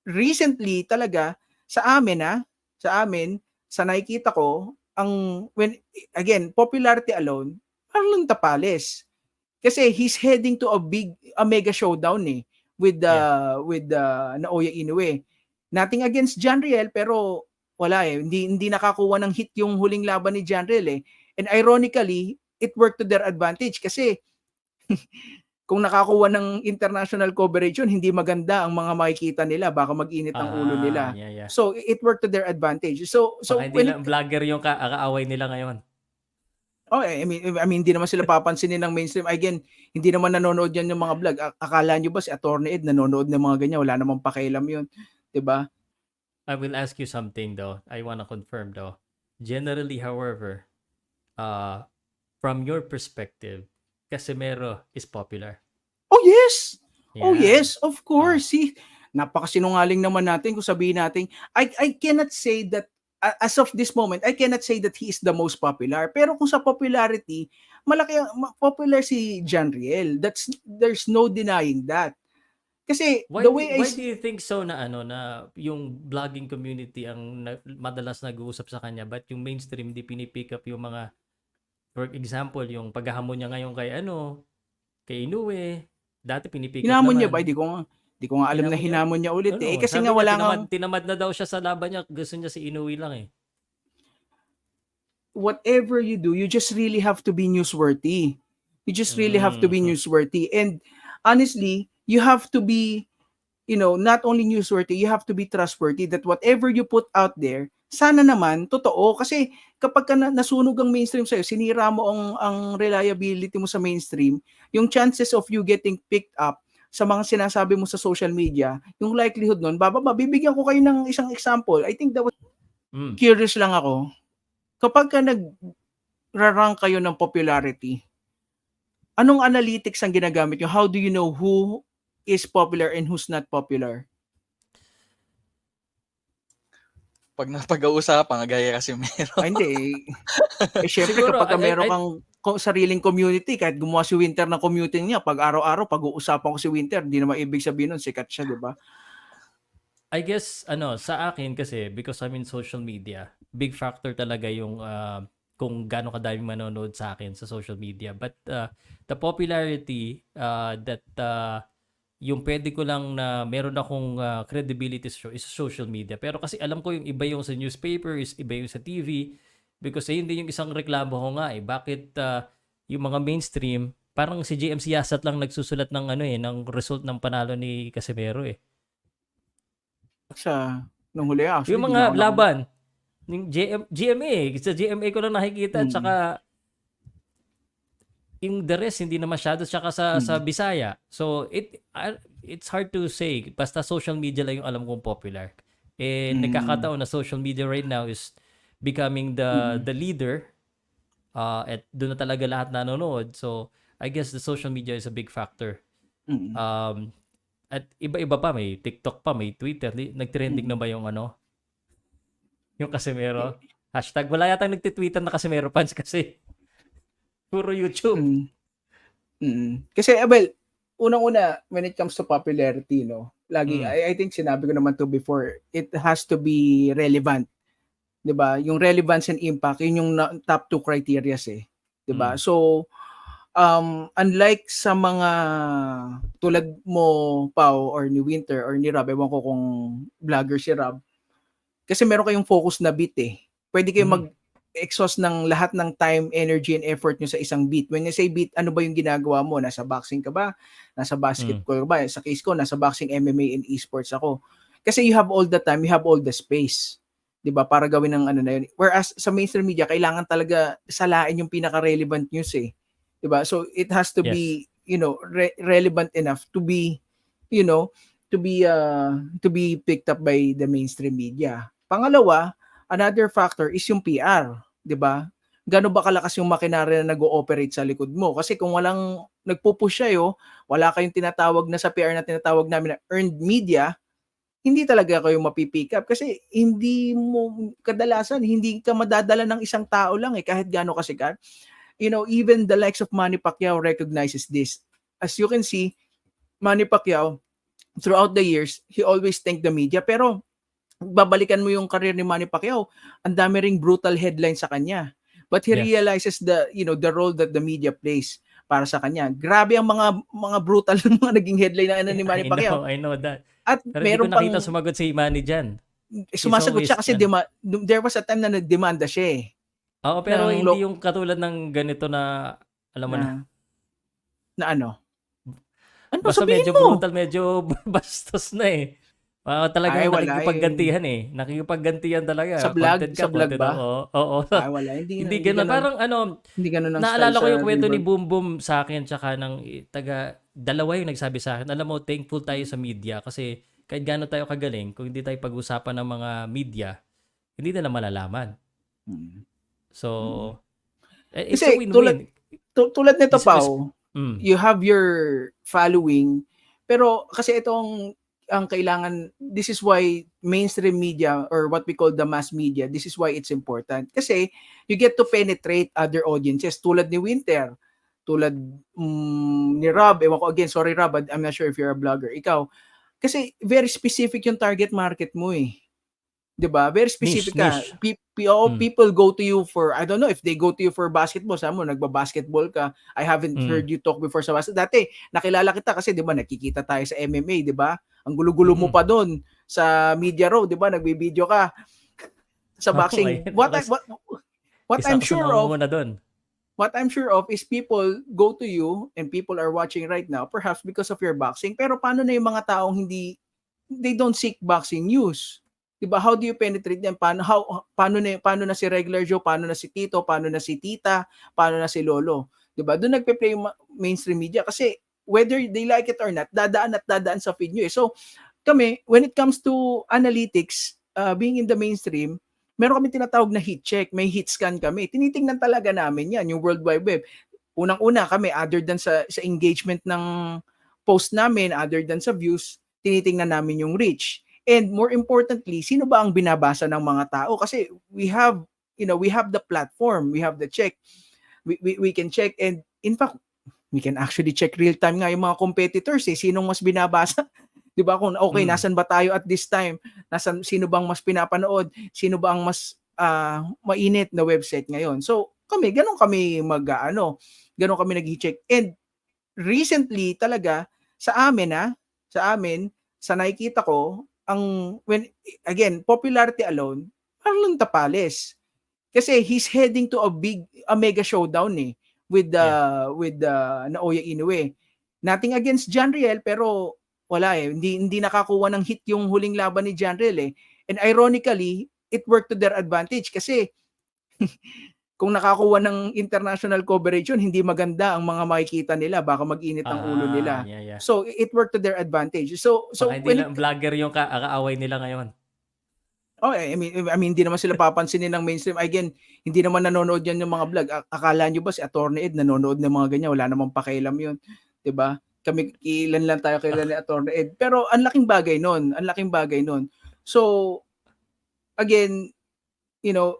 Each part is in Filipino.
recently talaga sa amin, sa nakikita ko, when again, popularity alone, Marlon Tapales. Kasi he's heading to a mega showdown Yeah. with Naoya Inoue. Nothing against Janriel, pero wala hindi nakakuha ng hit yung huling laban ni Janriel And ironically, it worked to their advantage kasi kung nakakuha ng international coverage yun, hindi maganda ang mga makikita nila, baka mag-init ang ulo nila. Yeah. So it worked to their advantage. So Baka hindi when it lang vlogger yung kaaway nila ngayon. I mean, hindi naman sila papansinin ng mainstream. Again, hindi naman nanonood yan yung mga vlog. Akala nyo ba si Attorney Ed nanonood ng mga ganyan? Wala namang pakialam yun. 'Di ba? I will ask you something though. I want to confirm though. Generally, however, from your perspective, Casimero is popular. Oh yes! Oh Yeah. yes, of course. Napakasinungaling naman natin kung sabihin natin, I cannot say that as of this moment, I cannot say that he is the most popular. Pero kung sa popularity, popular si Janriel. There's no denying that. Kasi Why the way why do you think so na na yung vlogging community ang madalas nag-uusap sa kanya, but yung mainstream di pinipick up yung mga, for example, yung paghahamon niya ngayon kay Inoue, dati pinipick up hinamon niya naman. ba? Di ko nga alam na Hinamon niya. hinamon niya ulit kasi Sabi nga niya, wala ngang tinamad na daw siya sa laban niya. Gusto niya si Inoue lang whatever you do, you just really have to be newsworthy. You just really have to be newsworthy. And honestly, you have to be, not only newsworthy, you have to be trustworthy that whatever you put out there, sana naman, totoo. Kasi kapag ka nasunog ang mainstream sa'yo, sinira mo ang reliability mo sa mainstream, yung chances of you getting picked up sa mga sinasabi mo sa social media, yung likelihood nun, bababa. Bibigyan ko kayo ng isang example. I think that was, curious lang ako. Kapag ka nag-rank kayo ng popularity, anong analytics ang ginagamit nyo? How do you know who is popular and who's not popular? Pag napag-uusapan, gaya kasi meron. Hindi. Syempre, kapag meron kang sariling community, kahit gumawa si Winter ng community niya, pag araw-araw, pag-uusapan ko si Winter, di naman ibig sabihin nun, sikat siya, di ba? I guess, sa akin kasi, because I'm in social media, big factor talaga yung kung gaano kadaming manonood sa akin sa social media. But the popularity that yung pwede ko lang na meron akong credibility is social media. Pero kasi alam ko yung iba yung sa newspaper, iba yung sa TV, because yun din yung isang reklamo ko nga bakit yung mga mainstream, parang si JMC Yasat lang nagsusulat ng ng result ng panalo ni Casimero nung huli actually. Yung mga laban, yung GMA, sa GMA ko lang nakikita, tsaka yung the rest hindi na masyado, tsaka sa Bisaya. So it's hard to say, basta social media lang yung alam kong popular. Nagkakataon na social media right now is becoming the leader, at doon na talaga lahat nanonood. So I guess the social media is a big factor. At iba-iba pa, may TikTok pa, may Twitter. Nag-trending na ba yung yung Casimero? Hashtag, wala yata nagtitweetan na Casimero fans kasi puro YouTube. Kasi, well, unang-una, when it comes to popularity, lagi, I think sinabi ko naman to before, it has to be relevant. 'Di ba? Yung relevance and impact, yun yung top 2 criteria 'di ba? So, unlike sa mga tulad mo, Pao, or ni Winter, or ni Rob, ewan ko kung vlogger si Rob, kasi meron kayong focus na beat Pwede kayong mag-exhaust ng lahat ng time, energy, and effort nyo sa isang beat. When you say beat, ano ba yung ginagawa mo? Nasa boxing ka ba? Nasa basketball ka ba? Sa case ko, nasa boxing, MMA, and esports ako. Kasi you have all the time, you have all the space. 'Di ba? Para gawin ng na yun. Whereas sa mainstream media, kailangan talaga salain yung pinaka-relevant news 'di ba? So it has to be, relevant enough to be, to be picked up by the mainstream media. Pangalawa, another factor is yung PR, 'di ba? Gaano ba kalakas yung makinarya na nag-ooperate sa likod mo? Kasi kung walang nagpo-push sa'yo, wala kayong tinatawag na sa PR na tinatawag namin na earned media, hindi talaga kayo mapipick up kasi kadalasan hindi ka madadala ng isang tao lang kahit gaano kasikat. Even the likes of Manny Pacquiao recognizes this. As you can see, Manny Pacquiao, throughout the years, he always thanked the media. Pero babalikan mo yung career ni Manny Pacquiao, ang dami ring brutal headline sa kanya. But he Yes. realizes the role that the media plays para sa kanya. Grabe ang mga brutal mga naging headline na ni Manny Pacquiao. I know that. At Pero hindi ko meron nakita pang sumagot si Manny dyan. sumasagot always siya kasi yan. there was a time na nagdemanda siya eh. Oo, pero Ng hindi yung katulad ng ganito na, alam mo na, na ano? Ano basta sabihin medyo mo? brutal, medyo bastos na eh. Talagang Ay, wala eh. nakikipaggantihan eh. Nakikipaggantihan talaga. Sa vlog? Content ka, Sa vlog content ba? ako. Oo. Ay, wala. Hindi ganun. Parang hindi ganun ang naalala style ko sa yung kwento ni Billboard. Boom Boom sa akin tsaka dalawa yung nagsabi sa akin. Alam mo, thankful tayo sa media kasi kahit gaano tayo kagaling, kung hindi tayo pag-usapan ng mga media, hindi nila malalaman. Hmm. So, it's Kasi a win-win. tulad nito, Is- Pao, Mm. you have your following, pero kasi itong ang kailangan, this is why mainstream media or what we call the mass media, this is why it's important. Kasi you get to penetrate other audiences tulad ni Winter, tulad ni Rob, ewan ko again, sorry Rob, I'm not sure if you're a blogger. Ikaw, kasi very specific yung target market mo eh. 'Di ba? Very specific ka. Niche. People go to you for, I don't know if they go to you for basketball. Sabi mo, nagba-basketball ka. I haven't heard you talk before sa basketball. Dati, nakilala kita kasi 'di ba, nakikita tayo sa MMA, 'di ba? Ang gulo-gulo mo pa doon sa Media Row, 'di ba? Nagbi-video ka sa boxing. What I'm sure of, what I'm sure of is people go to you and people are watching right now perhaps because of your boxing. Pero paano na yung mga taong they don't seek boxing news? Diba? How do you penetrate them? Paano na si Regular Joe, paano na si Tito, paano na si Tita, paano na si Lolo? Diba? Doon nagpe-play yung mainstream media kasi whether they like it or not, dadaan sa feed nyo eh. So, kami, when it comes to analytics, being in the mainstream, meron kami tinatawag na heat check, may heat scan kami. Tinitingnan talaga namin yan, yung World Wide Web. Unang-una kami, other than sa engagement ng post namin, other than sa views, tinitingnan namin yung reach. And more importantly, sino ba ang binabasa ng mga tao? Kasi we have the platform, we have the check. We can check, and in fact, we can actually check real time nga yung mga competitors eh, sinong mas binabasa. 'Di ba? Kung okay, nasan ba tayo at this time? Sino bang mas pinapanood? Sino ba ang mas mainit na website ngayon? So, ganun kami ganun kami nag-check. And recently talaga sa amin, sa nakikita ko, popularity alone, Marlon Tapales. Kasi he's heading to a mega showdown eh with Naoya Inoue. Nothing against Janriel, pero wala eh. Hindi nakakuha ng hit yung huling laban ni Janriel eh. And ironically, it worked to their advantage kasi kung nakakuha ng international coverage yun, hindi maganda ang mga makikita nila, baka mag-init ang ulo nila. Yeah. So it worked to their advantage. So baka hindi lang vlogger yung kaaway nila ngayon. I mean, hindi naman sila papansinin ng mainstream. Again, hindi naman nanonood yan yung mga vlog. Akala nyo ba si Attorney Ed nanonood ng mga ganyan? Wala namang pakialam yun. 'Di ba? Kami, ilan lang tayo kilala ni Attorney Ed. Pero ang laking bagay nun. So, again, a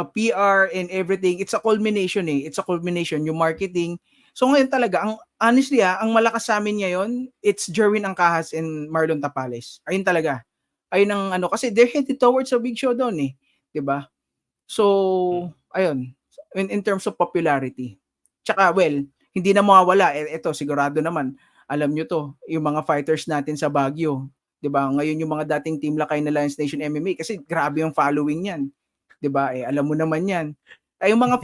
PR and everything, it's a culmination eh. It's a culmination, yung marketing. So ngayon talaga, honestly ang malakas sa amin ngayon, it's Jerwin Angcajas and Marlon Tapales. Ayun talaga. Ayun ang kasi they're headed towards a big showdown eh. 'Di ba? So, ayun. In terms of popularity. Tsaka, hindi na mawawala. Ito, sigurado naman. Alam nyo to, yung mga fighters natin sa Baguio. 'Di ba? Ngayon yung mga dating Team Lakay na Lions Nation MMA kasi grabe yung following niyan. 'Di ba? Alam mo naman 'yan. Ay yung mga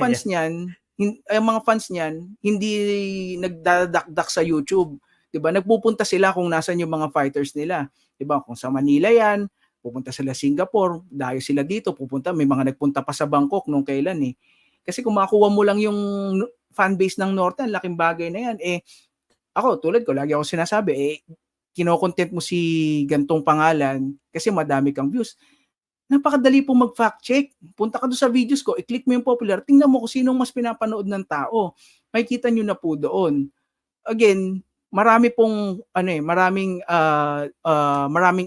fans niyan, hindi nagdadakdak sa YouTube. 'Di ba? Nagpupunta sila kung nasaan yung mga fighters nila. 'Di ba? Kung sa Manila 'yan, pupunta sila Singapore, dayo sila dito, may mga nagpunta pa sa Bangkok nung kailan eh. Kasi kung makuha mo lang yung fan base ng Norte, laking bagay na 'yan. Ako, tulad ko, lagi ako sinasabi, kino-content mo si gantong pangalan kasi madami kang views. Napakadali po mag-fact check. Punta ka doon sa videos ko, i-click mo yung popular, tingnan mo kung sinong mas pinapanood ng tao. Makikita nyo na po doon. Again, marami pong maraming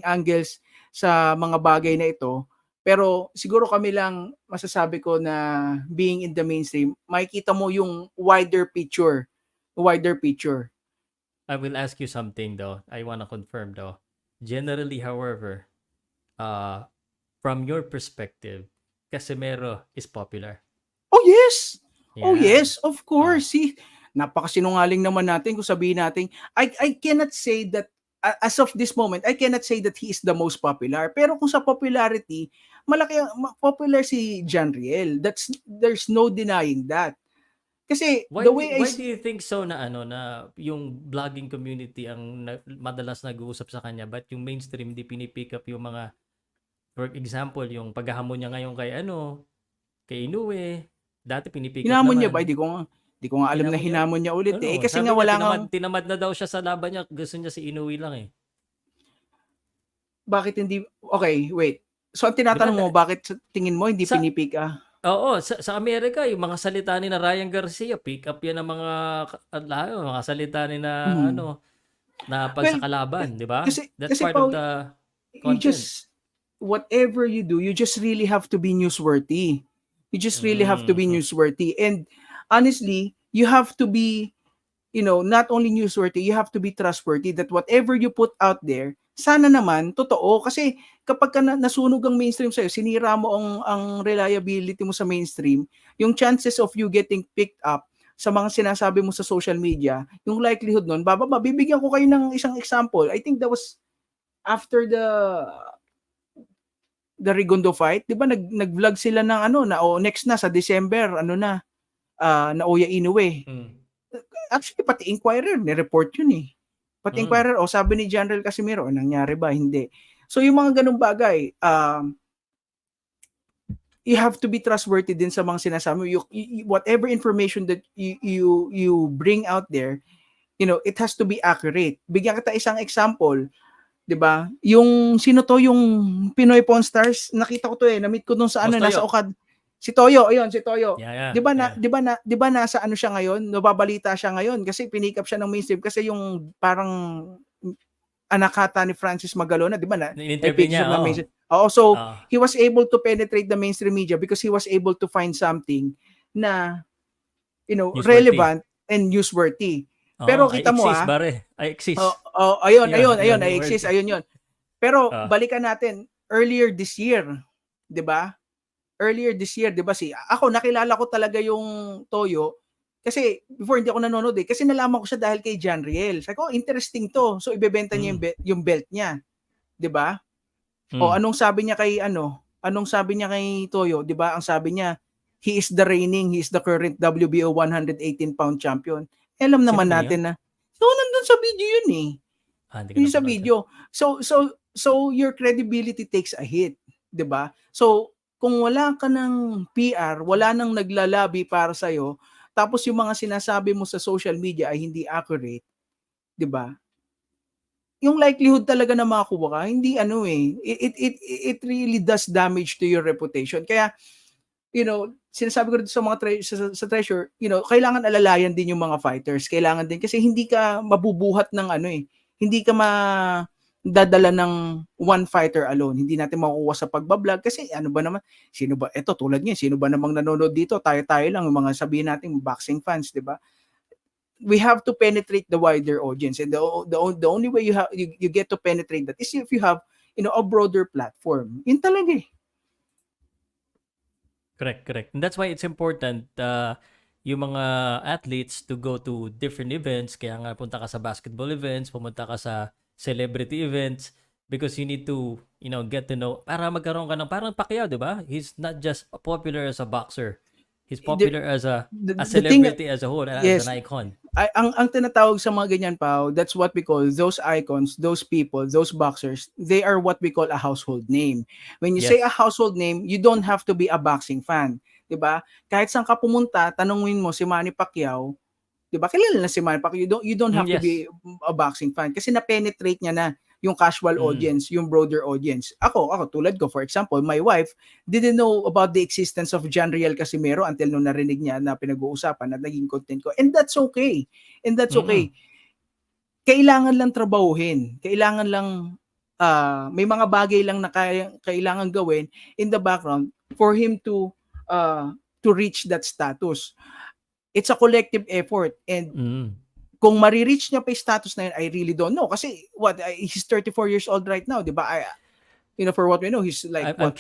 angles sa mga bagay na ito. Pero siguro kami lang masasabi ko na being in the mainstream, makikita mo yung wider picture. I will ask you something though. I wanna confirm though. Generally, however, uh, from your perspective, Casemiro is popular. Oh yes. Oh Yeah. yes, of course. See, napakasinungaling naman natin kung sabihin natin, I cannot say that as of this moment, I cannot say that he is the most popular. Pero kung sa popularity, malaki popular si Janriel. There's no denying that. Kasi Why the do, way I why do you think so na ano na yung vlogging community ang madalas nag-uusap sa kanya but yung mainstream hindi pinipick up yung mga, for example, yung paghahamon niya ngayon kay kay Inoue, dati pinipick up hinamon niya ba? naman. Di ko nga alam na Hinamon niya. hinamon niya ulit eh. Kasi Sabi nga niya wala nga, tinamad na daw siya sa laban niya, gusto niya si Inoue lang eh. bakit hindi, okay, wait. So ang Di ba? tinatanong mo, bakit sa tingin mo hindi Sa pinipick ah? Oo, sa Amerika yung mga salita ni na Ryan Garcia, pick up yan ng mga mga salita ni na Mhm. na Well, pagsakalaban, di ba? That's kasi part pa of the you content. just, whatever you do, you just really have to be newsworthy. You just really have to be Mhm. newsworthy. And honestly, you have to be, not only newsworthy, you have to be trustworthy that whatever you put out there, sana naman totoo. Kasi kapag ka nasunog ang mainstream sa'yo, sinira mo ang reliability mo sa mainstream, yung chances of you getting picked up sa mga sinasabi mo sa social media, yung likelihood nun, bababa. Bibigyan ko kayo ng isang example. I think that was after the Rigondo fight, 'di ba nag-vlog sila ng na next na sa December, na Oya Inoue. Mm. Actually pati Inquirer ni-report 'yun eh. Pati Mm. Inquirer, sabi ni General Casimiro, nangyari ba? Hindi. So yung mga ganung bagay, you have to be trustworthy din sa mga sinasabi. Whatever information that you bring out there, it has to be accurate. Bigyan kita isang example. 'Di ba? Yung sino to, yung Pinoy Pawn Stars, nakita ko to eh, na-meet ko dun sa Boss nasa Toyo. Okad. Si Toyo, ayun, si Toyo. Yeah, 'Di ba yeah. 'di ba nasa siya ngayon? Nababalita siya ngayon kasi pinick up siya ng mainstream kasi yung parang anak ata ni Francis Magalona, 'di ba In-interview pick niya, up ng oh. mainstream. Oo, so Oh. he was able to penetrate the mainstream media because he was able to find something na Newsworthy. relevant and newsworthy. Pero I kita mo exist, bare. I exist. ayun, Yun, I yung exist, word. ayun yun. Pero Ah. balikan natin earlier this year, 'di ba? Earlier this year, 'di ba, ako nakilala ko talaga yung Toyo kasi before hindi ako nanonood eh, kasi nalaman ko siya dahil kay Janriel. Sabi ko, interesting to. So ibebenta niya yung belt niya, 'di ba? O anong sabi niya kay Toyo, 'di ba? Ang sabi niya, he is the current WBO 118-pound champion. Alam naman Sino ba natin na nandun sa video yun eh. Hindi ko Yung sa napanood. video. So your credibility takes a hit, 'di ba? So kung wala ka ng PR, wala nang naglalabi para sa iyo, tapos yung mga sinasabi mo sa social media ay hindi accurate, 'di ba? Yung likelihood talaga na makakuha ka, hindi it really does damage to your reputation. Kaya sinasabi ko dito sa mga sa Treasure, kailangan alalayan din yung mga fighters. Kailangan din kasi hindi ka mabubuhat ng hindi ka dadala ng one fighter alone. Hindi natin makukuha sa pagbablog kasi ano ba naman, sino ba tulad niya, sino ba namang nanonood dito? Tayo lang yung mga sabihin natin boxing fans, 'di ba? We have to penetrate the wider audience, and the only way you get to penetrate that is if you have a broader platform. Yun talaga eh. Correct. And that's why it's important yung mga athletes to go to different events. Kaya nga punta ka sa basketball events, pumunta ka sa celebrity events because you need to, get to know, para magkaroon ka ng parang Pacquiao, di ba? He's not just popular as a boxer. He's popular as a celebrity as a whole, yes, as an icon. Ang tinatawag sa mga ganyan, Pao, that's what we call those icons, those people, those boxers, they are what we call a household name. When you say a household name, you don't have to be a boxing fan. 'Di ba? Kahit saan ka pumunta, tanungin mo si Manny Pacquiao, 'di ba? Kilala na si Manny Pacquiao. You don't have to be a boxing fan kasi na-penetrate niya na yung casual audience, yung broader audience. Ako tulad ko, for example, my wife didn't know about the existence of Janriel Casimiro until nung narinig niya na pinag-uusapan at naging content ko. And that's okay. Kailangan lang trabahuhin. Kailangan lang may mga bagay lang na kailangan gawin in the background for him to reach that status. It's a collective effort, and kung marireach niya pa yung status na yun, I really don't know. Kasi, he's 34 years old right now, di ba? For what we know, he's like, I'm what,